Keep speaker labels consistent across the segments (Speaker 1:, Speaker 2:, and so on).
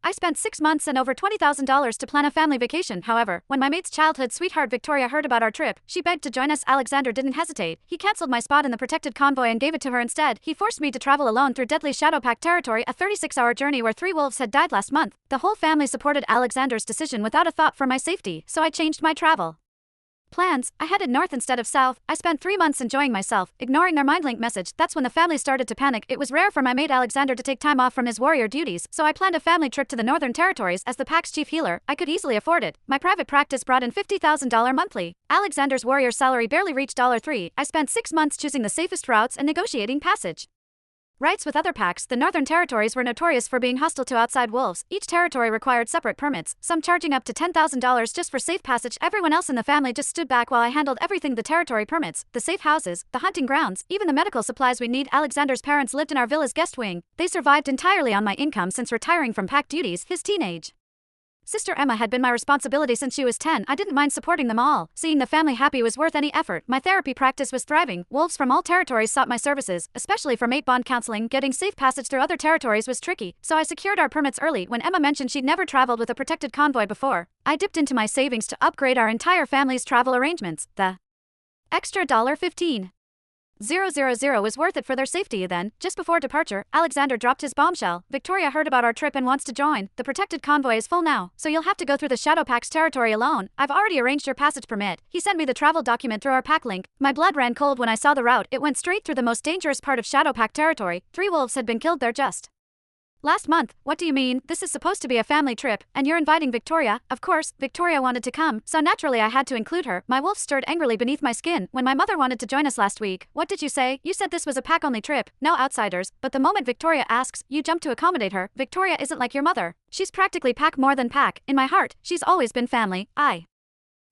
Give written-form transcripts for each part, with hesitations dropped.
Speaker 1: I spent 6 months and over $20,000 to plan a family vacation. However, when my mate's childhood sweetheart Victoria heard about our trip, she begged to join us. Alexander didn't hesitate. He cancelled my spot in the protected convoy and gave it to her instead. He forced me to travel alone through deadly Shadowpact territory, a 36-hour journey where 3 wolves had died last month. The whole family supported Alexander's decision without a thought for my safety, so I changed my travel plans. I headed north instead of south. I spent 3 months enjoying myself, ignoring their mindlink message. That's when the family started to panic. It was rare for my mate Alexander to take time off from his warrior duties, so I planned a family trip to the Northern Territories. As the pack's chief healer, I could easily afford it. My private practice brought in $50,000 monthly. Alexander's warrior salary barely reached $3. I spent 6 months choosing the safest routes and negotiating passage rights with other packs. The Northern Territories were notorious for being hostile to outside wolves. Each territory required separate permits, some charging up to $10,000 just for safe passage. Everyone else in the family just stood back while I handled everything: the territory permits, the safe houses, the hunting grounds, even the medical supplies we need. Alexander's parents lived in our villa's guest wing. They survived entirely on my income since retiring from pack duties. His teenage sister Emma had been my responsibility since she was 10. I didn't mind supporting them all. Seeing the family happy was worth any effort. My therapy practice was thriving. Wolves from all territories sought my services, especially for mate bond counseling. Getting safe passage through other territories was tricky, so I secured our permits early. When Emma mentioned she'd never traveled with a protected convoy before, I dipped into my savings to upgrade our entire family's travel arrangements. The extra $15,000 was worth it for their safety. Then, just before departure, Alexander dropped his bombshell. Victoria heard about our trip and wants to join. The protected convoy is full now, so you'll have to go through the Shadowpack's territory alone. I've already arranged your passage permit. He sent me the travel document through our pack link. My blood ran cold when I saw the route. It went straight through the most dangerous part of Shadowpack territory. 3 wolves had been killed there just last month. What do you mean? This is supposed to be a family trip, and you're inviting Victoria? Of course, Victoria wanted to come, so naturally I had to include her. My wolf stirred angrily beneath my skin. When my mother wanted to join us last week, what did you say? You said this was a pack-only trip, no outsiders. But the moment Victoria asks, you jump to accommodate her. Victoria isn't like your mother. She's practically pack more than pack. In my heart, she's always been family. I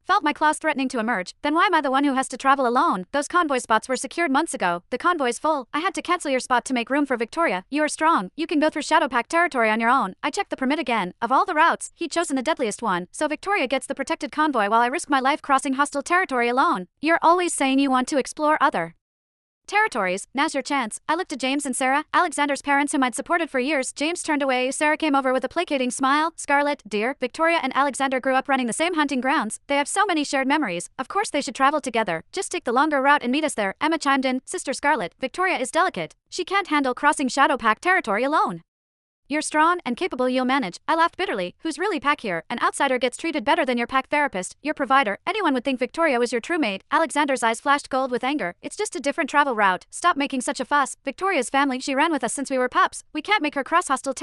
Speaker 1: felt my claws threatening to emerge. Then why am I the one who has to travel alone? Those convoy spots were secured months ago. The convoy's full. I had to cancel your spot to make room for Victoria. You are strong. You can go through Shadowpack territory on your own. I checked the permit again. Of all the routes, he'd chosen the deadliest one, so Victoria gets the protected convoy while I risk my life crossing hostile territory alone. You're always saying you want to explore other territories. Now's your chance. I looked at James and Sarah, Alexander's parents whom I'd supported for years. James turned away. Sarah came over with a placating smile. Scarlett, dear, Victoria and Alexander grew up running the same hunting grounds. They have so many shared memories. Of course they should travel together. Just take the longer route and meet us there. Emma chimed in. Sister Scarlett, Victoria is delicate. She can't handle crossing Shadowpack territory alone. You're strong and capable, you'll manage. I laughed bitterly. Who's really pack here? An outsider gets treated better than your pack therapist, your provider. Anyone would think Victoria was your true mate. Alexander's eyes flashed gold with anger. It's just a different travel route. Stop making such a fuss. Victoria's family, she ran with us since we were pups. We can't make her cross hostile territory.